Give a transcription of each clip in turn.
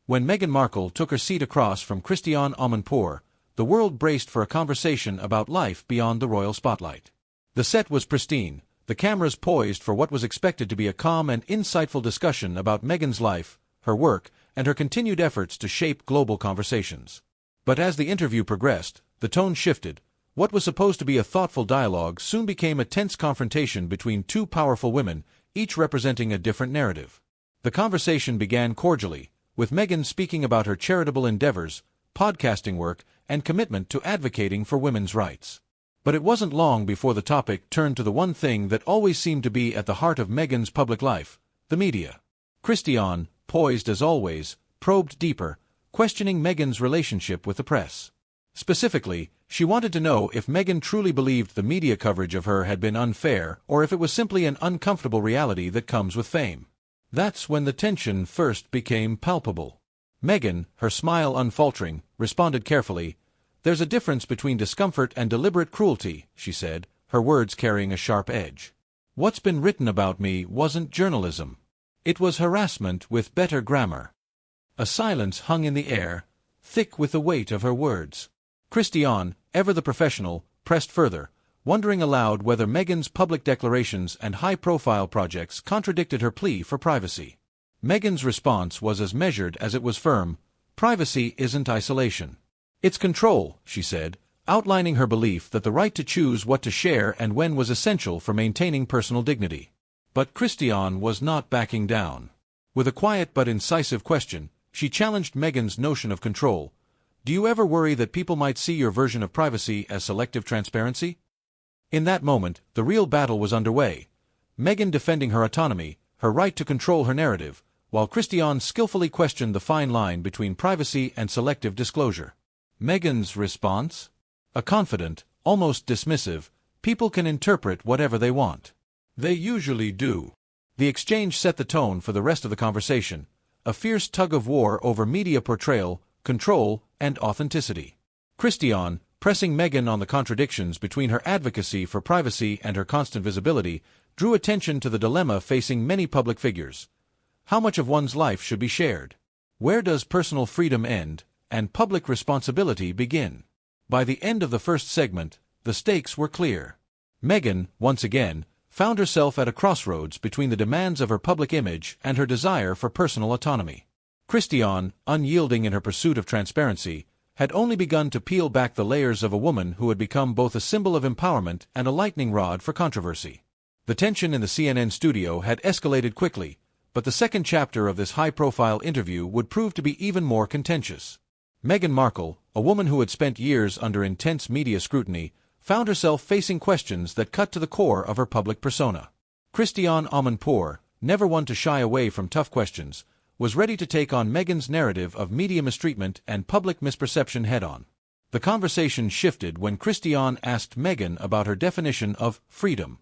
When Meghan Markle took her seat across from Christiane Amanpour, the world braced for a conversation about life beyond the royal spotlight. The set was pristine, the cameras poised for what was expected to be a calm and insightful discussion about Meghan's life, her work, and her continued efforts to shape global conversations. But as the interview progressed, the tone shifted. What was supposed to be a thoughtful dialogue soon became a tense confrontation between two powerful women, each representing a different narrative. The conversation began cordially, with Meghan speaking about her charitable endeavors, podcasting work, and commitment to advocating for women's rights. But it wasn't long before the topic turned to the one thing that always seemed to be at the heart of Meghan's public life: the media. Christiane, poised as always, probed deeper, questioning Meghan's relationship with the press. Specifically, she wanted to know if Meghan truly believed the media coverage of her had been unfair or if it was simply an uncomfortable reality that comes with fame. That's when the tension first became palpable. Meghan, her smile unfaltering, responded carefully. "There's a difference between discomfort and deliberate cruelty," she said, her words carrying a sharp edge. "What's been written about me wasn't journalism. It was harassment with better grammar." A silence hung in the air, thick with the weight of her words. Christiane, ever the professional, pressed further, wondering aloud whether Meghan's public declarations and high-profile projects contradicted her plea for privacy. Meghan's response was as measured as it was firm. "Privacy isn't isolation. It's control," she said, outlining her belief that the right to choose what to share and when was essential for maintaining personal dignity. But Christiane was not backing down. With a quiet but incisive question, she challenged Meghan's notion of control. "Do you ever worry that people might see your version of privacy as selective transparency?" In that moment, the real battle was underway. Meghan defending her autonomy, her right to control her narrative, while Christiane skillfully questioned the fine line between privacy and selective disclosure. Meghan's response? A confident, almost dismissive, "People can interpret whatever they want. They usually do." The exchange set the tone for the rest of the conversation, a fierce tug-of-war over media portrayal, control, and authenticity. Christiane, pressing Meghan on the contradictions between her advocacy for privacy and her constant visibility, drew attention to the dilemma facing many public figures. How much of one's life should be shared? Where does personal freedom end and public responsibility begin? By the end of the first segment, the stakes were clear. Meghan, once again, found herself at a crossroads between the demands of her public image and her desire for personal autonomy. Christiane, unyielding in her pursuit of transparency, had only begun to peel back the layers of a woman who had become both a symbol of empowerment and a lightning rod for controversy. The tension in the CNN studio had escalated quickly, but the second chapter of this high-profile interview would prove to be even more contentious. Meghan Markle, a woman who had spent years under intense media scrutiny, found herself facing questions that cut to the core of her public persona. Christiane Amanpour, never one to shy away from tough questions, was ready to take on Meghan's narrative of media mistreatment and public misperception head-on. The conversation shifted when Christiane asked Meghan about her definition of freedom.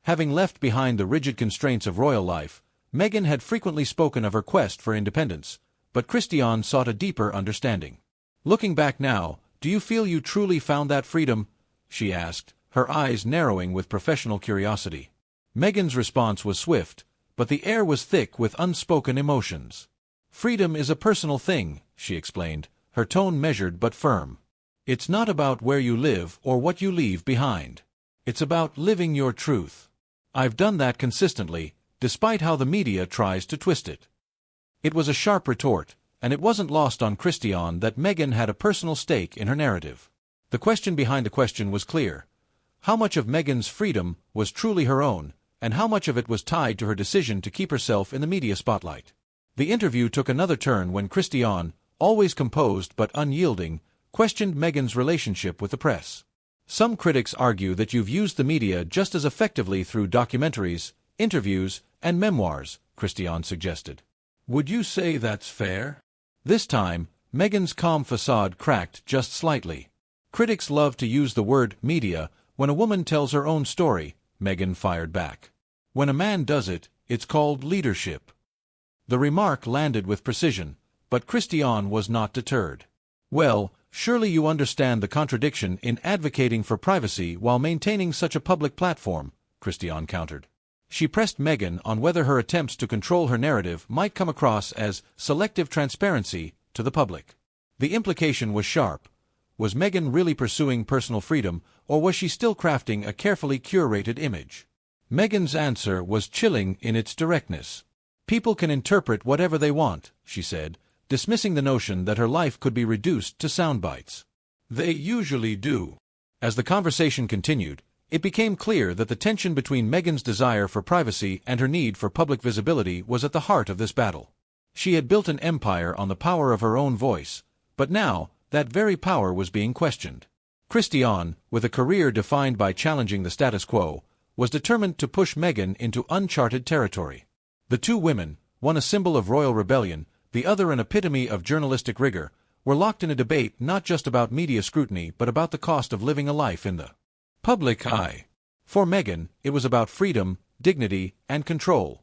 Having left behind the rigid constraints of royal life, Meghan had frequently spoken of her quest for independence, but Christiane sought a deeper understanding. "Looking back now, do you feel you truly found that freedom?" she asked, her eyes narrowing with professional curiosity. Meghan's response was swift, but the air was thick with unspoken emotions. "Freedom is a personal thing," she explained, her tone measured but firm. "It's not about where you live or what you leave behind. It's about living your truth. I've done that consistently, despite how the media tries to twist it." It was a sharp retort, and it wasn't lost on Christiane that Meghan had a personal stake in her narrative. The question behind the question was clear. How much of Meghan's freedom was truly her own, and how much of it was tied to her decision to keep herself in the media spotlight? The interview took another turn when Christiane, always composed but unyielding, questioned Meghan's relationship with the press. "Some critics argue that you've used the media just as effectively through documentaries, interviews, and memoirs," Christiane suggested. "Would you say that's fair?" This time, Meghan's calm facade cracked just slightly. "Critics love to use the word media when a woman tells her own story," Meghan fired back. "When a man does it, it's called leadership." The remark landed with precision, but Christiane was not deterred. "Well, surely you understand the contradiction in advocating for privacy while maintaining such a public platform," Christiane countered. She pressed Meghan on whether her attempts to control her narrative might come across as selective transparency to the public. The implication was sharp. Was Meghan really pursuing personal freedom, or was she still crafting a carefully curated image? Meghan's answer was chilling in its directness. People can interpret whatever they want, she said, dismissing the notion that her life could be reduced to sound bites. They usually do. As the conversation continued, it became clear that the tension between Meghan's desire for privacy and her need for public visibility was at the heart of this battle. She had built an empire on the power of her own voice, but now, that very power was being questioned. Christiane, with a career defined by challenging the status quo, was determined to push Meghan into uncharted territory. The two women, one a symbol of royal rebellion, the other an epitome of journalistic rigor, were locked in a debate not just about media scrutiny but about the cost of living a life in the public eye. For Meghan, it was about freedom, dignity, and control.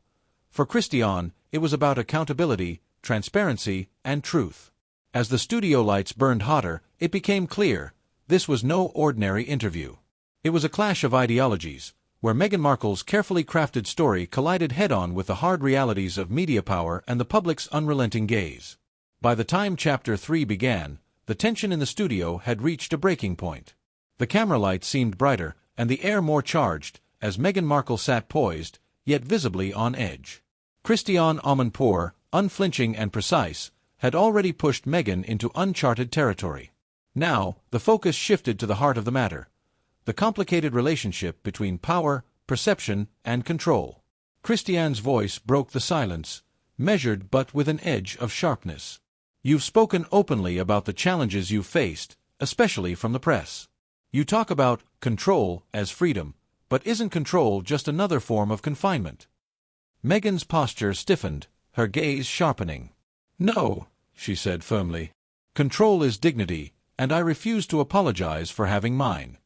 For Christiane, it was about accountability, transparency, and truth. As the studio lights burned hotter, it became clear, this was no ordinary interview. It was a clash of ideologies, where Meghan Markle's carefully crafted story collided head-on with the hard realities of media power and the public's unrelenting gaze. By the time Chapter 3 began, the tension in the studio had reached a breaking point. The camera lights seemed brighter, and the air more charged, as Meghan Markle sat poised, yet visibly on edge. Christiane Amanpour, unflinching and precise, had already pushed Meghan into uncharted territory. Now, the focus shifted to the heart of the matter. The complicated relationship between power, perception, and control. Christiane's voice broke the silence, measured but with an edge of sharpness. You've spoken openly about the challenges you've faced, especially from the press. You talk about control as freedom, but isn't control just another form of confinement? Meghan's posture stiffened, her gaze sharpening. No, she said firmly. Control is dignity, and I refuse to apologize for having mine.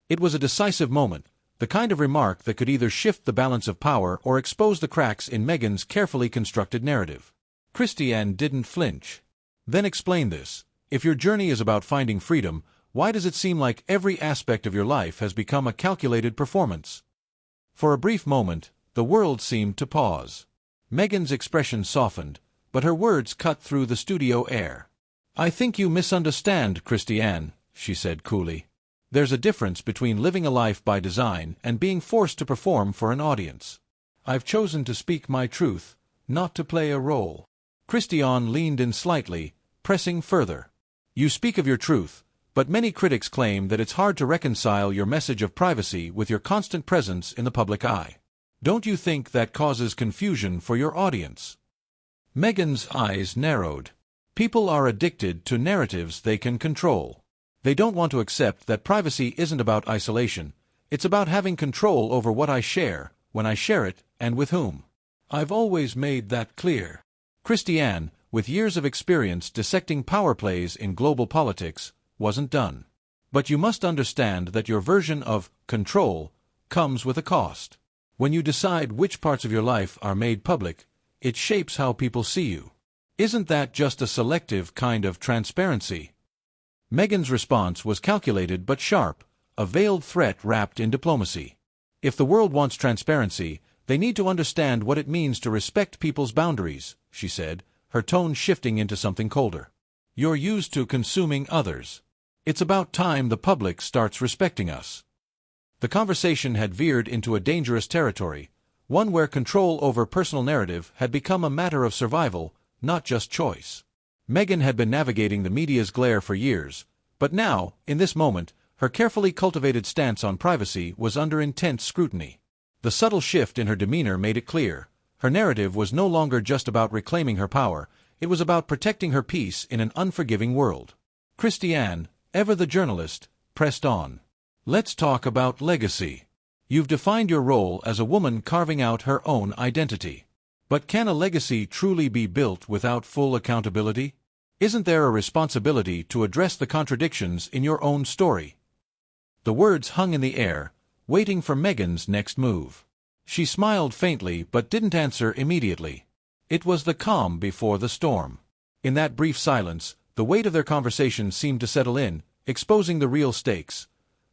It was a decisive moment, the kind of remark that could either shift the balance of power or expose the cracks in Meghan's carefully constructed narrative. Christiane didn't flinch. Then explain this. If your journey is about finding freedom, why does it seem like every aspect of your life has become a calculated performance? For a brief moment, the world seemed to pause. Meghan's expression softened, but her words cut through the studio air. I think you misunderstand, Christiane, she said coolly. There's a difference between living a life by design and being forced to perform for an audience. I've chosen to speak my truth, not to play a role. Christiane leaned in slightly, pressing further. You speak of your truth, but many critics claim that it's hard to reconcile your message of privacy with your constant presence in the public eye. Don't you think that causes confusion for your audience? Meghan's eyes narrowed. People are addicted to narratives they can control. They don't want to accept that privacy isn't about isolation. It's about having control over what I share, when I share it, and with whom. I've always made that clear. Christiane, with years of experience dissecting power plays in global politics, wasn't done. But you must understand that your version of control comes with a cost. When you decide which parts of your life are made public, it shapes how people see you. Isn't that just a selective kind of transparency? Meghan's response was calculated but sharp, a veiled threat wrapped in diplomacy. If the world wants transparency, they need to understand what it means to respect people's boundaries, she said, her tone shifting into something colder. You're used to consuming others. It's about time the public starts respecting us. The conversation had veered into a dangerous territory, one where control over personal narrative had become a matter of survival, not just choice. Meghan had been navigating the media's glare for years, but now, in this moment, her carefully cultivated stance on privacy was under intense scrutiny. The subtle shift in her demeanor made it clear. Her narrative was no longer just about reclaiming her power, it was about protecting her peace in an unforgiving world. Christiane, ever the journalist, pressed on. Let's talk about legacy. You've defined your role as a woman carving out her own identity. But can a legacy truly be built without full accountability? Isn't there a responsibility to address the contradictions in your own story? The words hung in the air, waiting for Meghan's next move. She smiled faintly but didn't answer immediately. It was the calm before the storm. In that brief silence, the weight of their conversation seemed to settle in, exposing the real stakes.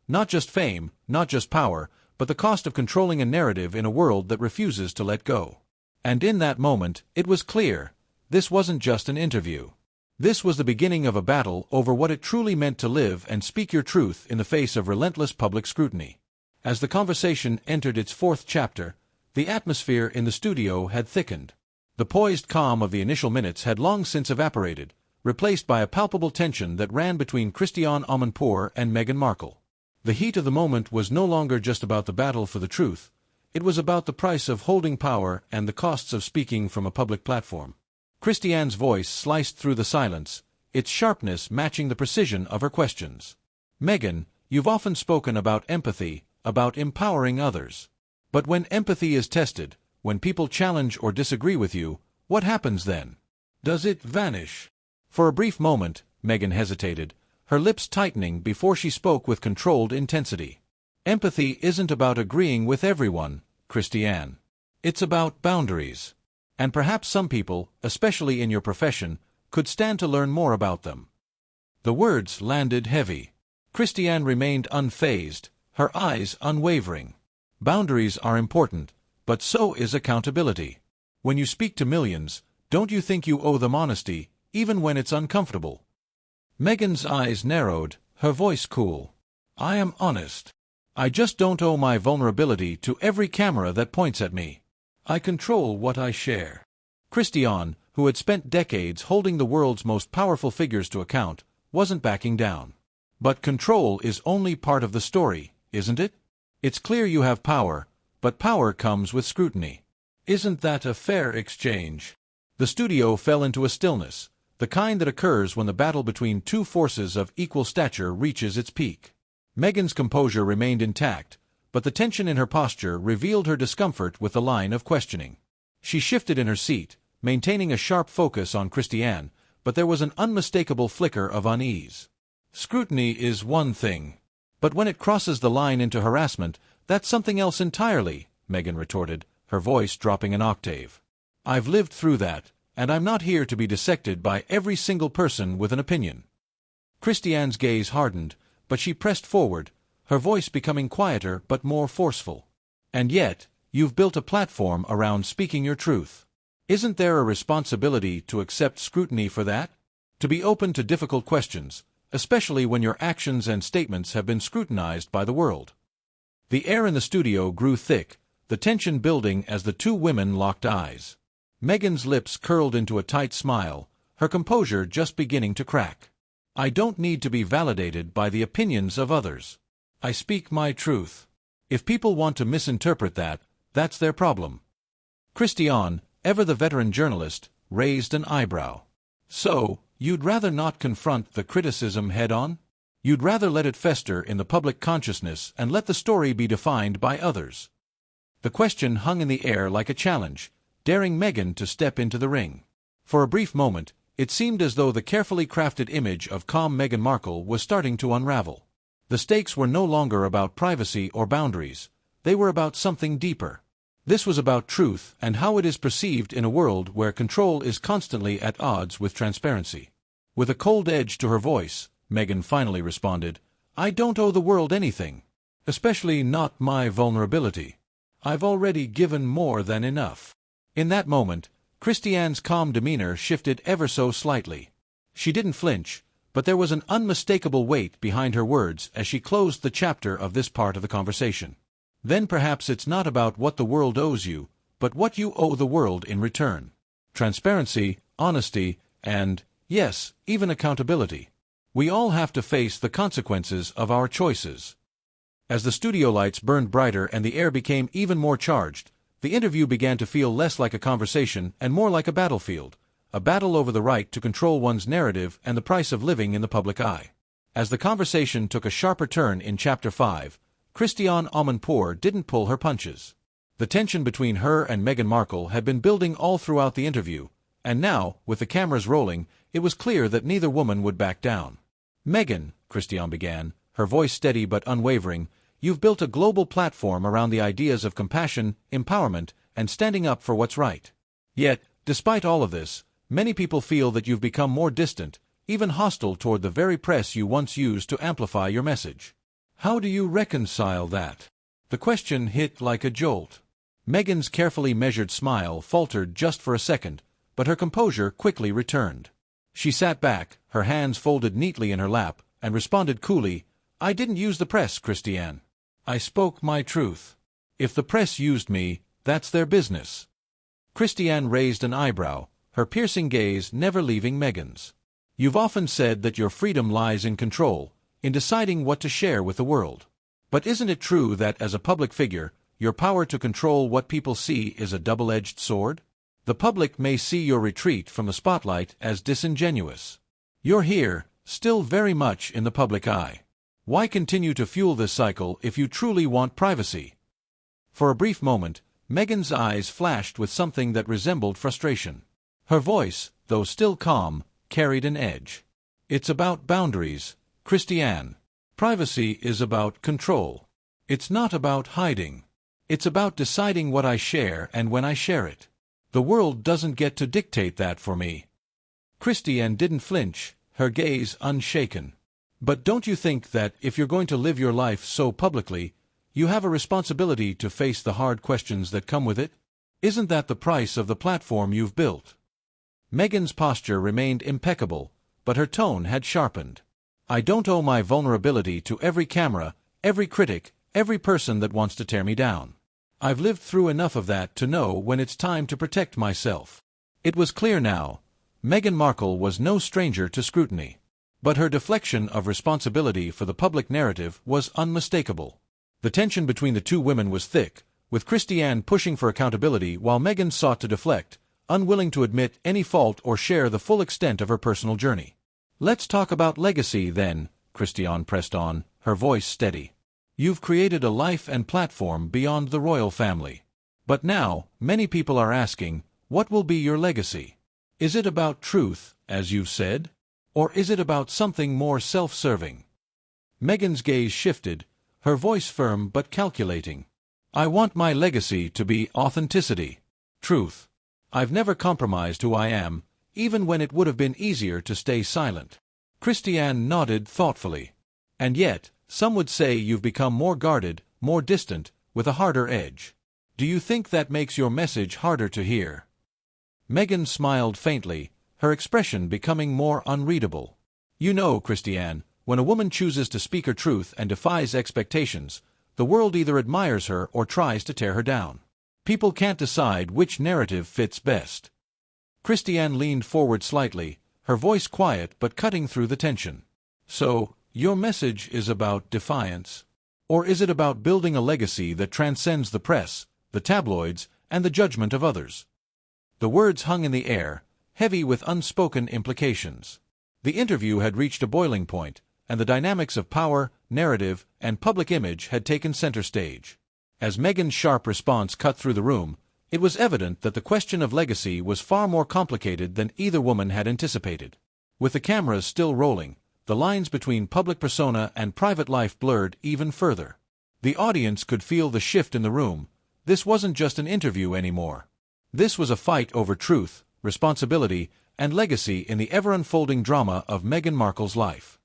Not just fame, not just power, but the cost of controlling a narrative in a world that refuses to let go. And in that moment, it was clear, this wasn't just an interview. This was the beginning of a battle over what it truly meant to live and speak your truth in the face of relentless public scrutiny. As the conversation entered its fourth chapter, the atmosphere in the studio had thickened. The poised calm of the initial minutes had long since evaporated, replaced by a palpable tension that ran between Christiane Amanpour and Meghan Markle. The heat of the moment was no longer just about the battle for the truth, it was about the price of holding power and the costs of speaking from a public platform. Christiane's voice sliced through the silence, its sharpness matching the precision of her questions. "Meghan, you've often spoken about empathy, about empowering others. But when empathy is tested, when people challenge or disagree with you, what happens then? Does it vanish?" For a brief moment, Meghan hesitated, her lips tightening before she spoke with controlled intensity. "Empathy isn't about agreeing with everyone, Christiane. It's about boundaries. And perhaps some people, especially in your profession, could stand to learn more about them." The words landed heavy. Christiane remained unfazed, her eyes unwavering. Boundaries are important, but so is accountability. When you speak to millions, don't you think you owe them honesty, even when it's uncomfortable? Meghan's eyes narrowed, her voice cool. "I am honest. I just don't owe my vulnerability to every camera that points at me. I control what I share." Christiane, who had spent decades holding the world's most powerful figures to account, wasn't backing down. "But control is only part of the story, isn't it? It's clear you have power, but power comes with scrutiny. Isn't that a fair exchange?" The studio fell into a stillness, the kind that occurs when the battle between two forces of equal stature reaches its peak. Meghan's composure remained intact, but the tension in her posture revealed her discomfort with the line of questioning. She shifted in her seat, maintaining a sharp focus on Christiane, but there was an unmistakable flicker of unease. "Scrutiny is one thing, but when it crosses the line into harassment, that's something else entirely," Meghan retorted, her voice dropping an octave. "I've lived through that, and I'm not here to be dissected by every single person with an opinion." Christiane's gaze hardened, but she pressed forward, her voice becoming quieter but more forceful. "And yet, you've built a platform around speaking your truth. Isn't there a responsibility to accept scrutiny for that? To be open to difficult questions, especially when your actions and statements have been scrutinized by the world?" The air in the studio grew thick, the tension building as the two women locked eyes. Meghan's lips curled into a tight smile, her composure just beginning to crack. "I don't need to be validated by the opinions of others. I speak my truth. If people want to misinterpret that, that's their problem." Christiane, ever the veteran journalist, raised an eyebrow. "So, you'd rather not confront the criticism head-on? You'd rather let it fester in the public consciousness and let the story be defined by others?" The question hung in the air like a challenge, daring Meghan to step into the ring. For a brief moment, it seemed as though the carefully crafted image of calm Meghan Markle was starting to unravel. The stakes were no longer about privacy or boundaries, they were about something deeper. This was about truth and how it is perceived in a world where control is constantly at odds with transparency. With a cold edge to her voice, Meghan finally responded, "I don't owe the world anything. Especially not my vulnerability. I've already given more than enough." In that moment, Christiane's calm demeanor shifted ever so slightly. She didn't flinch, but there was an unmistakable weight behind her words as she closed the chapter of this part of the conversation. "Then perhaps it's not about what the world owes you, but what you owe the world in return. Transparency, honesty, and, yes, even accountability. We all have to face the consequences of our choices." As the studio lights burned brighter and the air became even more charged, the interview began to feel less like a conversation and more like a battlefield, a battle over the right to control one's narrative and the price of living in the public eye. As the conversation took a sharper turn in Chapter 5, Christiane Amanpour didn't pull her punches. The tension between her and Meghan Markle had been building all throughout the interview, and now, with the cameras rolling, it was clear that neither woman would back down. "Meghan," Christiane began, her voice steady but unwavering, "you've built a global platform around the ideas of compassion, empowerment, and standing up for what's right. Yet, despite all of this, many people feel that you've become more distant, even hostile toward the very press you once used to amplify your message. How do you reconcile that?" The question hit like a jolt. Meghan's carefully measured smile faltered just for a second, but her composure quickly returned. She sat back, her hands folded neatly in her lap, and responded coolly, "I didn't use the press, Christiane. I spoke my truth. If the press used me, that's their business." Christiane raised an eyebrow, her piercing gaze never leaving Meghan's. "You've often said that your freedom lies in control, in deciding what to share with the world. But isn't it true that as a public figure, your power to control what people see is a double-edged sword? The public may see your retreat from the spotlight as disingenuous. You're here, still very much in the public eye. Why continue to fuel this cycle if you truly want privacy?" For a brief moment, Meghan's eyes flashed with something that resembled frustration. Her voice, though still calm, carried an edge. "It's about boundaries, Christiane. Privacy is about control. It's not about hiding. It's about deciding what I share and when I share it. The world doesn't get to dictate that for me." Christiane didn't flinch, her gaze unshaken. "But don't you think that if you're going to live your life so publicly, you have a responsibility to face the hard questions that come with it? Isn't that the price of the platform you've built?" Meghan's posture remained impeccable, but her tone had sharpened. "I don't owe my vulnerability to every camera, every critic, every person that wants to tear me down. I've lived through enough of that to know when it's time to protect myself." It was clear now. Meghan Markle was no stranger to scrutiny. But her deflection of responsibility for the public narrative was unmistakable. The tension between the two women was thick, with Christiane pushing for accountability while Meghan sought to deflect, unwilling to admit any fault or share the full extent of her personal journey. "Let's talk about legacy, then," Christiane pressed on, her voice steady. "You've created a life and platform beyond the royal family. But now, many people are asking, what will be your legacy? Is it about truth, as you've said? Or is it about something more self-serving?" Meghan's gaze shifted, her voice firm but calculating. "I want my legacy to be authenticity. Truth. I've never compromised who I am, even when it would have been easier to stay silent." Christiane nodded thoughtfully. "And yet, some would say you've become more guarded, more distant, with a harder edge. Do you think that makes your message harder to hear?" Meghan smiled faintly, her expression becoming more unreadable. "You know, Christiane, when a woman chooses to speak her truth and defies expectations, the world either admires her or tries to tear her down. People can't decide which narrative fits best." Christiane leaned forward slightly, her voice quiet but cutting through the tension. "So, your message is about defiance? Or is it about building a legacy that transcends the press, the tabloids, and the judgment of others?" The words hung in the air, heavy with unspoken implications. The interview had reached a boiling point, and the dynamics of power, narrative, and public image had taken center stage. As Meghan's sharp response cut through the room, it was evident that the question of legacy was far more complicated than either woman had anticipated. With the cameras still rolling, the lines between public persona and private life blurred even further. The audience could feel the shift in the room. This wasn't just an interview anymore. This was a fight over truth, responsibility, and legacy in the ever-unfolding drama of Meghan Markle's life.